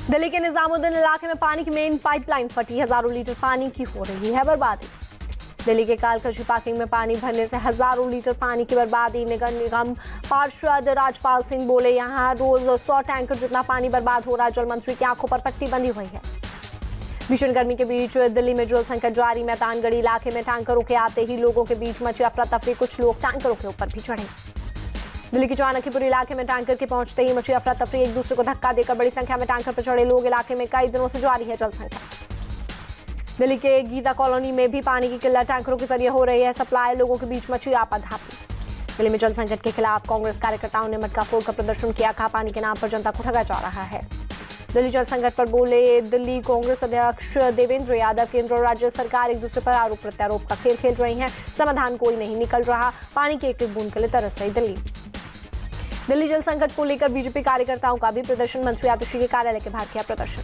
दिल्ली के निजामुद्दीन इलाके में पानी की मेन पाइपलाइन फटी, हजारों लीटर पानी की हो रही है बर्बादी। दिल्ली के कालखशी पार्किंग में पानी भरने से हजारों लीटर पानी की बर्बादी। नगर निगम पार्षद राजपाल सिंह बोले, यहां रोज 100 टैंकर जितना पानी बर्बाद हो रहा है। जल मंत्री की आंखों पर पट्टी बंधी हुई है। भीषण गर्मी के बीच दिल्ली में जल संकट जारी। मैदानगढ़ी इलाके में टैंकरों के आते ही लोगों के बीच मची अफरा तफरी, कुछ लोग टैंकरों के ऊपर भी चढ़े। दिल्ली के चाणक्यपुर इलाके में टैंकर के पहुंचते ही मची अफरा तफरी, एक दूसरे को धक्का देकर बड़ी संख्या में टैंकर पर चढ़े लोग। इलाके में कई दिनों से जारी है जल संकट। दिल्ली के गीता कॉलोनी में भी पानी की किल्लत टैंकरों के जरिए हो रही है सप्लाई, लोगों के बीच मची आपाधापी। दिल्ली में जल संकट के खिलाफ कांग्रेस कार्यकर्ताओं ने मटका फोड़ कर प्रदर्शन किया, कहा पानी के नाम पर जनता को ठगा जा रहा है। दिल्ली जल संकट पर बोले दिल्ली कांग्रेस अध्यक्ष देवेंद्र यादव, केंद्र और राज्य सरकार एक दूसरे पर आरोप प्रत्यारोप का खेल खेल रही हैं, समाधान कोई नहीं निकल रहा, पानी की एक एक बूंद के लिए तरस रही दिल्ली। दिल्ली जल संकट को लेकर बीजेपी कार्यकर्ताओं का भी प्रदर्शन, मंत्री आतिशी के कार्यालय के बाहर किया प्रदर्शन।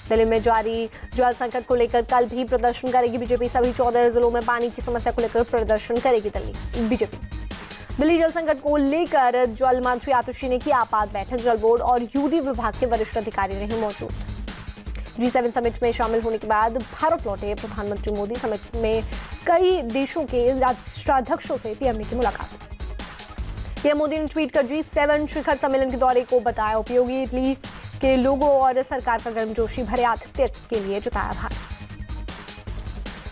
दिल्ली में जारी जल संकट को लेकर कल भी प्रदर्शन करेगी बीजेपी। सभी 14 जिलों में पानी की समस्या को लेकर प्रदर्शन करेगी दिल्ली बीजेपी। दिल्ली जल संकट को लेकर जल मंत्री आतिशी ने की आपात बैठक, जल बोर्ड और यूडी विभाग के वरिष्ठ अधिकारी रहे मौजूद। G7 समिट में शामिल होने के बाद भारत लौटे प्रधानमंत्री मोदी। समिट में कई देशों के राष्ट्राध्यक्षों से पीएम ने की मुलाकात। पीएम मोदी ने ट्वीट कर G7 शिखर सम्मेलन के दौरे को बताया उपयोगी। इटली के लोगों और सरकार पर गर्मजोशी भरे आतिथ्य के लिए जताया आभार।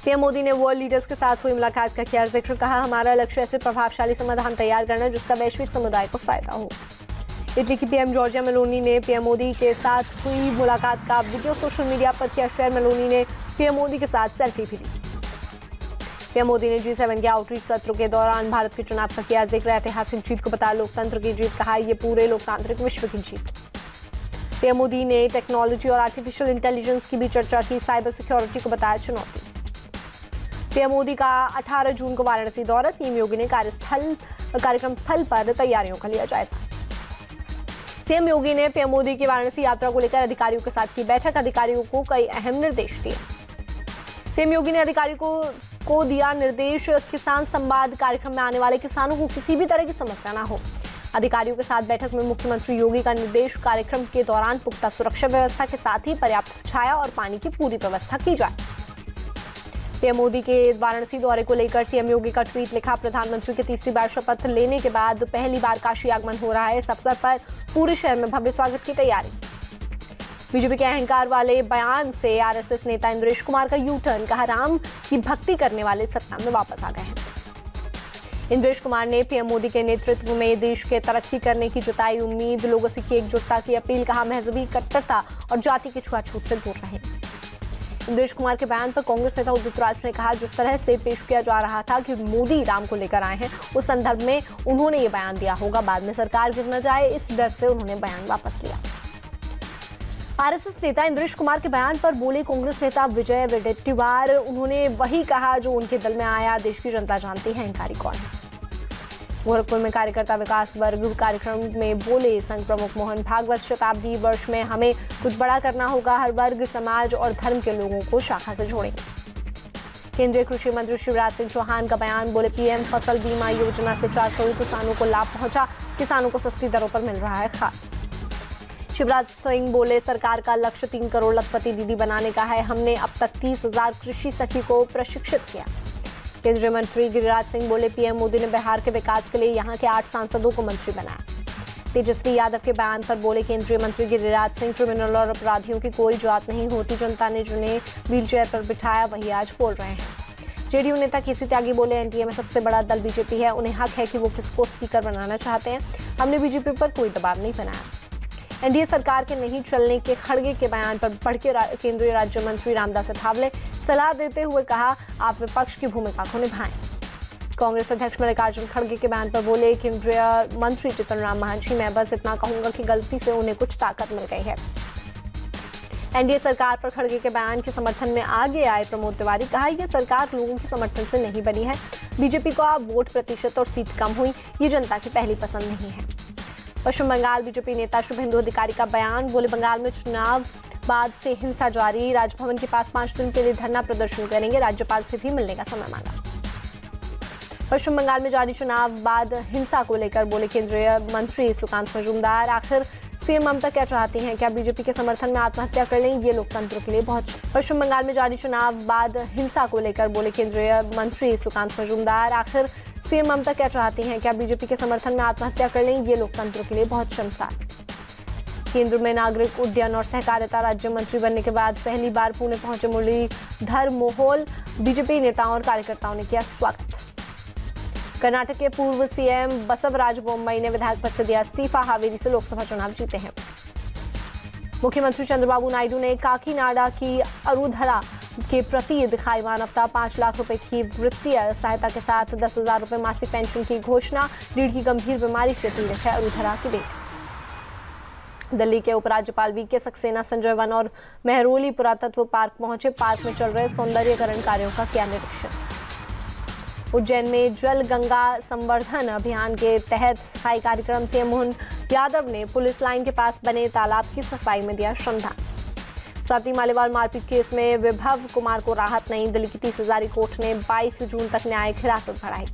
पीएम मोदी ने वर्ल्ड लीडर्स के साथ हुई मुलाकात का किया जिक्र, कहा हमारा लक्ष्य ऐसे प्रभावशाली समाधान तैयार करना जिसका वैश्विक समुदाय को फायदा हो। इटली की पीएम जॉर्जिया मेलोनी ने पीएम मोदी के साथ हुई मुलाकात का वीडियो सोशल मीडिया पर किया शेयर। मेलोनी ने पीएम मोदी के साथ सेल्फी भी ली। पीएम मोदी ने G7 के आउटरीच सत्र के दौरान भारत के चुनाव का किया जिक्र, ऐतिहासिक जीत को बताया लोकतंत्र की जीत, कहा यह पूरे लोकतांत्रिक विश्व की जीत। पीएम मोदी ने टेक्नोलॉजी और आर्टिफिशियल इंटेलिजेंस की भी चर्चा की, साइबर सिक्योरिटी को बताया चुनौती। पीएम मोदी का 18 जून को वाराणसी दौरा, सीएम योगी ने कार्यक्रम स्थल पर तैयारियों का लिया जायजा। सीएम योगी ने पीएम मोदी की वाराणसी यात्रा को लेकर अधिकारियों के साथ की बैठक, अधिकारियों को कई अहम निर्देश दिए। सीएम योगी ने अधिकारियों को दिया निर्देश, किसान संवाद कार्यक्रम में आने वाले किसानों को किसी भी तरह की समस्या न हो। अधिकारियों के साथ बैठक में मुख्यमंत्री योगी का निर्देश, कार्यक्रम के दौरान पुख्ता सुरक्षा व्यवस्था के साथ ही पर्याप्त छाया और पानी की पूरी व्यवस्था की जाए। पीएम मोदी के वाराणसी दौरे को लेकर सीएम योगी का ट्वीट लिखा, प्रधानमंत्री के तीसरी बार शपथ लेने के बाद पहली बार काशी आगमन हो रहा है। इस अवसर पर पूरे शहर में भव्य स्वागत की तैयारी। बीजेपी के अहंकार वाले बयान से आरएसएस नेता इंद्रेश कुमार का यू टर्न, कहा राम की भक्ति करने वाले सत्ता में वापस आ गए हैं। इंद्रेश कुमार ने पीएम मोदी के नेतृत्व में देश के तरक्की करने की जताई उम्मीद, लोगों से की एकजुटता की अपील, कहा मजहबी कट्टरता और जाति की छुआछूत से दूर रहें। इंद्रेश कुमार के बयान पर कांग्रेस नेता उदित राज ने कहा, जिस तरह से पेश किया जा रहा था कि मोदी राम को लेकर आए हैं, उस संदर्भ में उन्होंने ये बयान दिया होगा, बाद में सरकार गिर न जाए इस डर से उन्होंने बयान वापस लिया। आरएसएस नेता इंद्रेश कुमार के बयान पर बोले कांग्रेस नेता विजय वडेट्टीवार, उन्होंने वही कहा जो उनके दिल में आया, देश की जनता जानती है अहंकारी कौन है। गोरखपुर में कार्यकर्ता विकास वर्ग कार्यक्रम में बोले संघ प्रमुख मोहन भागवत, शताब्दी वर्ष में हमें कुछ बड़ा करना होगा, हर वर्ग, समाज और धर्म के लोगों को शाखा से जोड़ेंगे। केंद्रीय कृषि मंत्री शिवराज सिंह चौहान का बयान, बोले पीएम फसल बीमा योजना से 4 करोड़ किसानों को लाभ पहुंचा, किसानों को सस्ती दरों पर मिल रहा है खाद। शिवराज सिंह बोले सरकार का लक्ष्य 3 करोड़ लखपति दीदी बनाने का है, हमने अब तक 30,000 कृषि सखी को प्रशिक्षित किया। केंद्रीय मंत्री गिरिराज सिंह बोले पीएम मोदी ने बिहार के विकास के लिए यहां के 8 सांसदों को मंत्री बनाया। तेजस्वी यादव के बयान पर बोले केंद्रीय मंत्री गिरिराज सिंह, क्रिमिनल और अपराधियों की कोई जात नहीं होती, जनता ने जिन्हें व्हीलचेयर पर बिठाया वही आज बोल रहे हैं। जेडीयू नेता केसी त्यागी बोले एनडीए में सबसे बड़ा दल बीजेपी है, उन्हें हक है कि वो किसको स्पीकर बनाना चाहते हैं, हमने बीजेपी पर कोई दबाव नहीं बनाया। एनडीए सरकार के नहीं चलने के खड़गे के बयान पर भड़के केंद्रीय राज्य मंत्री रामदास अठावले, सलाह देते हुए कहा आप विपक्ष की भूमिका को निभाएं। कांग्रेस अध्यक्ष मल्लिकार्जुन खड़गे के बयान पर बोले केंद्रीय मंत्री जीतन राम मांझी, मैं बस इतना कहूंगा कि गलती से उन्हें कुछ ताकत मिल गई है। एनडीए सरकार पर खड़गे के बयान के समर्थन में आगे आए प्रमोद तिवारी, कहा यह सरकार लोगों के समर्थन से नहीं बनी है, बीजेपी को वोट प्रतिशत और सीट कम हुई, ये जनता की पहली पसंद नहीं है। पश्चिम बंगाल बीजेपी नेता शुभेंदु अधिकारी का बयान, बोले बंगाल में चुनाव बाद से हिंसा जारी, राजभवन के पास 5 दिन के लिए धरना प्रदर्शन करेंगे, राज्यपाल से भी मिलने का समय मांगा। पश्चिम बंगाल में जारी चुनाव बाद हिंसा को लेकर बोले केंद्रीय मंत्री सुकांत मजूमदार, आखिर सीएम ममता क्या चाहती हैं? क्या बीजेपी के समर्थन में आत्महत्या कर लें? ये लोकतंत्र के लिए बहुत। पश्चिम बंगाल में जारी चुनाव बाद हिंसा को लेकर बोले केंद्रीय मंत्री सुकांत मजूमदार। आखिर सीएम ममता क्या चाहती हैं? क्या बीजेपी के समर्थन में आत्महत्या कर लें? ये लोकतंत्र के लिए बहुत शर्मसार। केंद्र में नागरिक उड्डयन और सहकारिता राज्य मंत्री बनने के बाद पहली बार पुणे पहुंचे मुरलीधर मोहोल। बीजेपी नेताओं और कार्यकर्ताओं ने किया स्वागत। कर्नाटक के पूर्व सीएम बसवराज बोम्मई ने विधायक पद से दिया इस्तीफा। हावेरी से लोकसभा चुनाव जीते हैं। मुख्यमंत्री चंद्रबाबू नायडू ने काकीनाडा की अरुधरा के प्रति दिखाई मानवता। 5 लाख रुपए की वित्तीय सहायता के साथ 10,000 रुपए मासिक पेंशन की घोषणा। रीढ़ की गंभीर बीमारी से पीड़ित है अरुधरा की बेटी। दिल्ली के उपराज्यपाल वीके सक्सेना संजय वन और मेहरोली पुरातत्व पार्क पहुंचे। पार्क में चल रहे सौंदर्यीकरण कार्यों का किया निरीक्षण। उज्जैन में जल गंगा संवर्धन अभियान के तहत सफाई कार्यक्रम। सीएम मोहन यादव ने पुलिस लाइन के पास बने तालाब की सफाई में दिया श्रमदान। स्वाति मालीवाल मारपीट केस में विभव कुमार को राहत नहीं। दिल्ली की 30 हजारी कोर्ट ने 22 जून तक न्यायिक हिरासत बढ़ाई।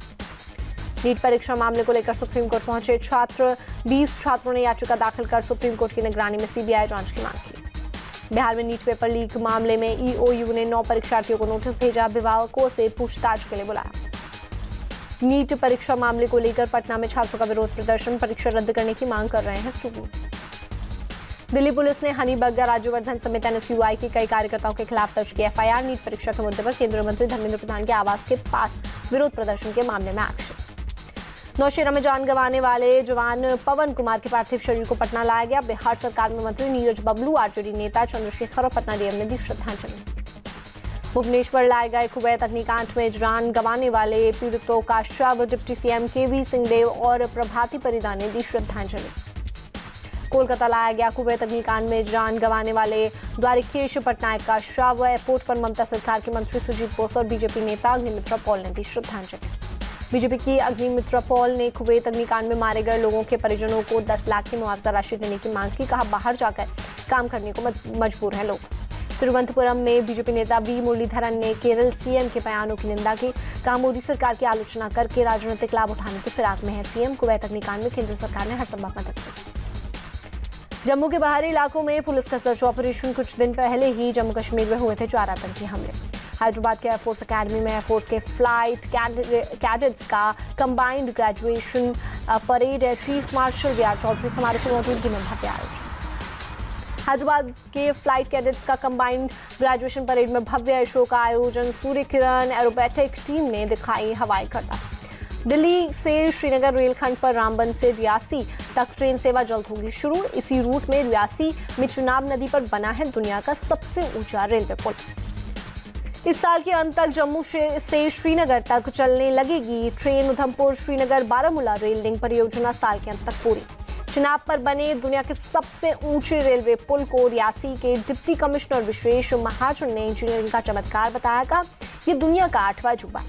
नीट परीक्षा मामले को लेकर सुप्रीम कोर्ट पहुंचे छात्र। 20 छात्रों ने याचिका दाखिल कर सुप्रीम कोर्ट की निगरानी में सीबीआई जांच की मांग की। बिहार में नीट पेपर लीक मामले में ईओयू ने 9 परीक्षार्थियों को नोटिस भेजा। अभिभावकों से पूछताछ के लिए बुलाया। नीट परीक्षा मामले को लेकर पटना में छात्रों का विरोध प्रदर्शन। परीक्षा रद्द करने की मांग कर रहे हैं स्टूडेंट। दिल्ली पुलिस ने हनीबग्गा राज्यवर्धन समेत एनएसयूआई के कई कार्यकर्ताओं के खिलाफ दर्ज की एफआईआर। नीट परीक्षा के मुद्दे पर केंद्रीय मंत्री धर्मेंद्र प्रधान के आवास के पास विरोध प्रदर्शन के मामले में एक्शन। नौशेरा में जान गंवाने वाले जवान पवन कुमार के पार्थिव शरीर को पटना लाया गया। बिहार सरकार में मंत्री नीरज बबलू, आरजेडी नेता चंद्रशेखर और पटना डीएम ने दी श्रद्धांजलि। भुवनेश्वर लाए गए कुवैत अग्निकांड में जान गंवाने वाले पीड़ितों का शव डिप्टी सीएम केवी सिंहदेव और प्रभाती परिदा ने दी श्रद्धांजलि। कोलकाता लाया गया कुवैत अग्निकांड में जान गंवाने वाले द्वारिकेश पटनायक का शव। एयरपोर्ट पर ममता सरकार के मंत्री सुजीत बोस और बीजेपी नेता अग्निमित्रा पॉल ने दी श्रद्धांजलि। बीजेपी की अग्निमित्रा पॉल ने कुवैत अग्निकांड में मारे गए लोगों के परिजनों को 10 लाख की मुआवजा राशि देने की मांग की। कहा, बाहर जाकर काम करने को मजबूर हैं लोग। तिरुवनंतपुरम में बीजेपी नेता बी मुरलीधरन ने केरल सीएम के बयानों की निंदा की। कहा, मोदी सरकार की आलोचना करके राजनीतिक लाभ उठाने की फिराक में है सीएम। कुवैत अग्निकांड में केंद्र सरकार ने हर संभव मदद की। जम्मू के बाहरी इलाकों में पुलिस का सर्च ऑपरेशन। कुछ दिन पहले ही जम्मू कश्मीर में हुए थे 4 आतंकी हमले। हैदराबाद के एयरफोर्स अकेडमी में एयरफोर्स के फ्लाइट कैडेट्स का combined graduation parade chief marshal VR Chaudhary समारोह की मौजूदगी में भव्य आयोजन। हैदराबाद के फ्लाइट कैडेट्स का कंबाइंड ग्रेजुएशन परेड में भव्य शो का आयोजन। सूर्य किरण एरोबैटिक टीम ने दिखाई हवाई करतब। दिल्ली से श्रीनगर रेलखंड पर रामबन से रियासी तक ट्रेन सेवा जल्द होगी शुरू। इसी रूट में रियासी में चुनाब नदी पर बना है दुनिया का सबसे ऊंचा रेलवे पुल। इस साल के अंत तक जम्मू से श्रीनगर तक चलने लगेगी train. Udhampur Srinagar Baramulla rail link परियोजना साल के अंत तक पूरी। चुनाव पर बने दुनिया के सबसे ऊंचे रेलवे पुल को रियासी के डिप्टी कमिश्नर विशेष महाजन ने इंजीनियरिंग का चमत्कार बताया। कहा, ये दुनिया का 8वां अजूबा।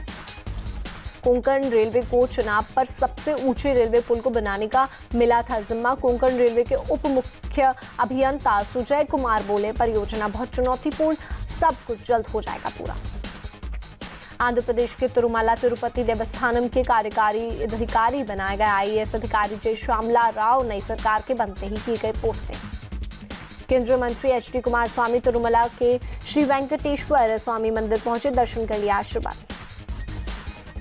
कोंकण रेलवे को चुनाव पर सबसे ऊंचे रेलवे पुल को बनाने का मिला था जिम्मा। कोंकण रेलवे के उप मुख्य अभियंता सुजय कुमार बोले, परियोजना बहुत चुनौतीपूर्ण, सब कुछ जल्द हो जाएगा पूरा। आंध्र प्रदेश के तिरुमला तिरुपति देवस्थानम के कार्यकारी अधिकारी बनाए गए आईएएस अधिकारी जय श्यामला राव नई सरकार के बनते ही की गई पोस्टिंग। केंद्रीय मंत्री एचडी कुमार स्वामी तिरुमला के श्री वेंकटेश्वर स्वामी मंदिर पहुंचे, दर्शन कर लिया आशीर्वाद।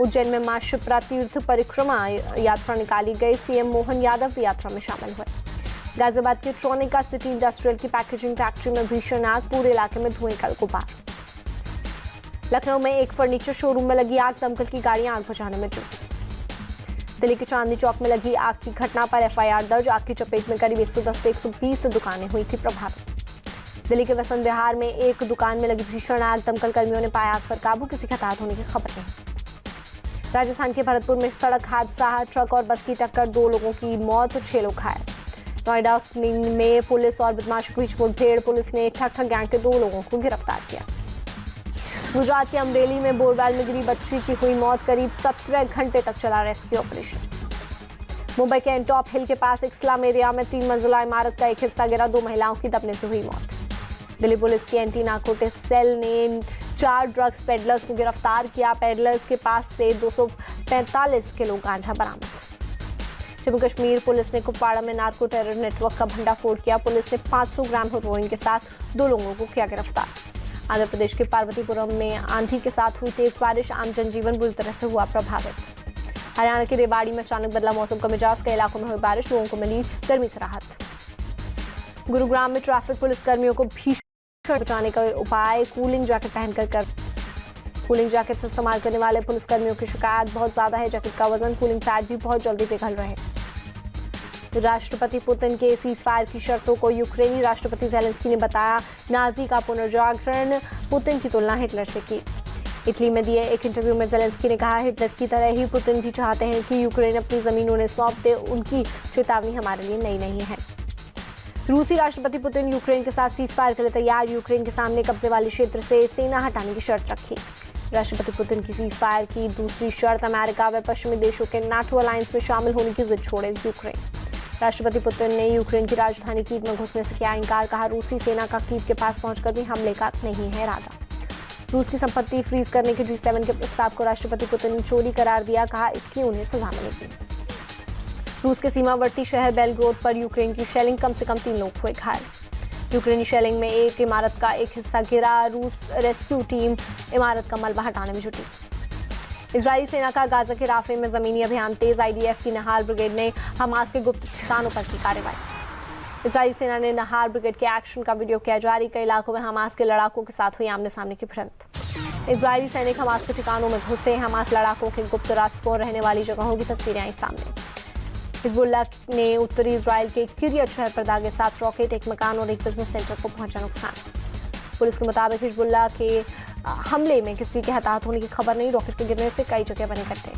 उज्जैन में मां शिप्रा तीर्थ परिक्रमा यात्रा निकाली गई। सीएम मोहन यादव यात्रा में शामिल हुए। गाजियाबाद के ट्रोनिका सिटी इंडस्ट्रियल की पैकेजिंग फैक्ट्री में भीषण आग, पूरे इलाके में धुएं का गुबार। लखनऊ में एक फर्नीचर शोरूम में लगी आग, दमकल की गाड़ियां आग बुझाने में जुटी। दिल्ली के चांदनी चौक में लगी आग की घटना पर एफआईआर दर्ज। आग की चपेट में करीब 110 से 120 दुकानें हुई थी प्रभावित। दिल्ली के वसंत विहार में एक दुकान में लगी भीषण आग, दमकल कर्मियों ने पाया आग पर काबू, किसी के हताहत होने की खबर नहीं। राजस्थान के भरतपुर में सड़क हादसा, ट्रक और बस की टक्कर, 2 लोगों की मौत, 6 लोग घायल। नोएडा में पुलिस और बदमाशों के बीच मुठभेड़, पुलिस ने ठग गैंग के 2 लोगों को गिरफ्तार किया। गुजरात के अमरेली में बोरवेल में गिरी बच्ची की हुई मौत, करीब 17 घंटे तक चला रेस्क्यू ऑपरेशन। मुंबई के एंटॉप हिल के पास एक स्लम एरिया में 3 मंजिला इमारत का एक हिस्सा गिरा, 2 महिलाओं की दबने से हुई मौत। दिल्ली पुलिस की एंटी नारकोटिक्स सेल ने 4 ड्रग्स पेडलर्स को गिरफ्तार किया। पेडलर्स के पास से 245 किलो गांजा बरामद। जम्मू कश्मीर पुलिस ने कुपवाड़ा में नार्को टेरर नेटवर्क का भंडाफोड़ किया। पुलिस ने 500 ग्राम हेरोइन के साथ 2 लोगों को किया गिरफ्तार। आंध्र प्रदेश के पार्वतीपुरम में आंधी के साथ हुई तेज बारिश, आम जनजीवन बुरी तरह से हुआ प्रभावित। हरियाणा के रेवाड़ी में अचानक बदला मौसम का मिजाज, कई इलाकों में हुई बारिश, लोगों को मिली गर्मी से राहत। गुरुग्राम में ट्रैफिक पुलिस कर्मियों को भीषण बचाने का उपाय, कूलिंग जैकेट पहनकर कर कूलिंग जैकेट से इस्तेमाल करने वाले पुलिसकर्मियों की शिकायत बहुत ज्यादा है। जैकेट का वजन, कूलिंग पैड भी बहुत जल्दी पिघल रहे हैं। राष्ट्रपति पुतिन के सीज फायर की शर्तों को यूक्रेनी राष्ट्रपति ज़ेलेंस्की ने बताया नाजी का पुनर्जागरण, पुतिन की तुलना हिटलर से की। इटली में दिए एक इंटरव्यू में ज़ेलेंस्की ने कहा, हिटलर की तरह ही पुतिन भी चाहते हैं कि यूक्रेन अपनी जमीन उन्हें सौंप दे। उनकी चेतावनी हमारे लिए नई नहीं है। रूसी राष्ट्रपति पुतिन यूक्रेन के साथ सीज फायर के लिए तैयार, यूक्रेन के सामने कब्जे वाले क्षेत्र से सेना हटाने की शर्त रखी। राष्ट्रपति पुतिन की सीज फायर की दूसरी शर्त, अमेरिका व पश्चिमी देशों के नाटो अलायंस में शामिल होने की जिद छोड़े यूक्रेन। राष्ट्रपति पुतिन ने यूक्रेन की राजधानी कीव में घुसने से किया इंकार, कहा रूसी सेना का कीव के पास पहुंचकर भी हमले का नहीं है इरादा। रूस की संपत्ति फ्रीज करने के G7 के प्रस्ताव को राष्ट्रपति पुतिन ने चोरी करार दिया, कहा इसकी उन्हें सजा मिलेगी। रूस के सीमावर्ती शहर बेलग्रोद पर यूक्रेन की शेलिंग, कम से कम 3 लोग हुए घायल। यूक्रेनी शेलिंग में एक इमारत का एक हिस्सा गिरा, रूस रेस्क्यू टीम इमारत का मलबा हटाने में जुटी। इजरायली सेना का गाजा के राफे में जमीनी अभियान तेज, IDF की नहार ब्रिगेड ने हमास के गुप्त ठिकानों पर की कार्रवाई। इजरायली सेना ने नहार ब्रिगेड के एक्शन का वीडियो किया जारी, कई इलाकों में हमास के लड़ाकों के साथ हुई आमने सामने की भिड़ंत। इजरायली सैनिक हमास के ठिकानों में घुसे, हमास लड़ाकों के गुप्त रास्तों और रहने वाली जगहों की तस्वीरें आई सामने। हिजबुल्लाह ने उत्तरी इजराइल के किरियत शहर पर दागे 7 रॉकेट, एक मकान और एक बिजनेस सेंटर को पहुंचा नुकसान। पुलिस के मुताबिक हिजबुल्लाह के हमले में किसी के हताहत होने की खबर नहीं, रॉकेट के गिरने से कई जगह बने इकट्ठे।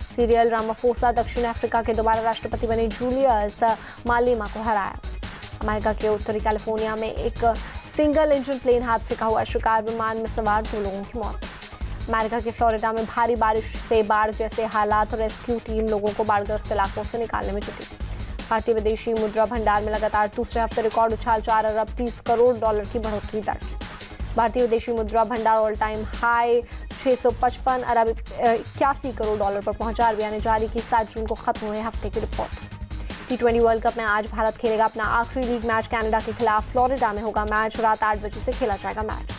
सीरियल रामाफोसा दक्षिण अफ्रीका के दोबारा राष्ट्रपति बने जूलियस मालेमा को हराया। अमेरिका के उत्तरी कैलिफोर्निया में एक सिंगल इंजन प्लेन हादसे का हुआ शिकार, विमान में सवार 2 लोगों की मौत। अमेरिका के फ्लोरिडा में भारी बारिश से बाढ़ जैसे हालात, रेस्क्यू टीम लोगों को बाढ़ग्रस्त इलाकों से निकालने में जुटी। भारतीय विदेशी मुद्रा भंडार में लगातार दूसरे हफ्ते रिकॉर्ड उछाल, 4 अरब 30 करोड़ डॉलर की बढ़ोतरी दर्ज। भारतीय विदेशी मुद्रा भंडार ऑल टाइम हाई 655 अरब 81 करोड़ डॉलर पर पहुंचा। RBI ने जारी की 7 जून को खत्म हुए हफ्ते की रिपोर्ट। T20 वर्ल्ड कप में आज भारत खेलेगा अपना आखिरी लीग मैच, कनाडा के खिलाफ फ्लोरिडा में होगा मैच, रात 8 बजे से खेला जाएगा मैच।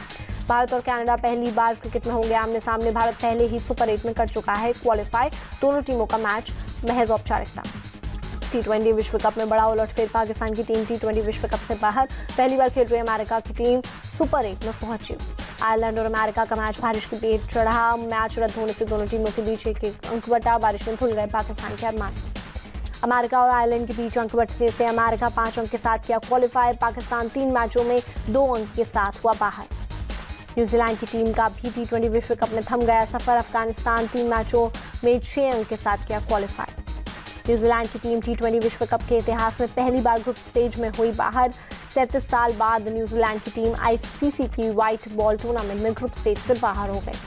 भारत और कनाडा पहली बार क्रिकेट में होंगे आमने सामने। भारत पहले ही सुपर 8 में कर चुका है क्वालिफाई, दोनों टीमों का मैच महज औपचारिकता। T20 विश्व कप में बड़ा उलटफेर, पाकिस्तान की टीम T20 विश्व कप से बाहर, पहली बार खेल रही अमेरिका की टीम सुपर 8 में पहुंची। आयरलैंड और अमेरिका का मैच बारिश की पेट चढ़ा, मैच रद्द होने से दोनों टीमों के बीच एक अंक बटा, बारिश में धुल गए पाकिस्तान के अरमान। अमेरिका और आयरलैंड के बीच अंक बटने से अमेरिका 5 अंक के साथ किया क्वालिफाई, पाकिस्तान 3 मैचों में 2 अंक के साथ हुआ बाहर। न्यूजीलैंड की टीम का भी T20 विश्व कप में थम गया सफर, अफगानिस्तान 3 मैचों में 6 अंक के साथ किया क्वालिफाई। न्यूजीलैंड की टीम T20 विश्व कप के इतिहास में पहली बार ग्रुप स्टेज में हुई बाहर। 37 साल बाद न्यूजीलैंड की टीम ICC की व्हाइट बॉल टूर्नामेंट में ग्रुप स्टेज से बाहर हो गई।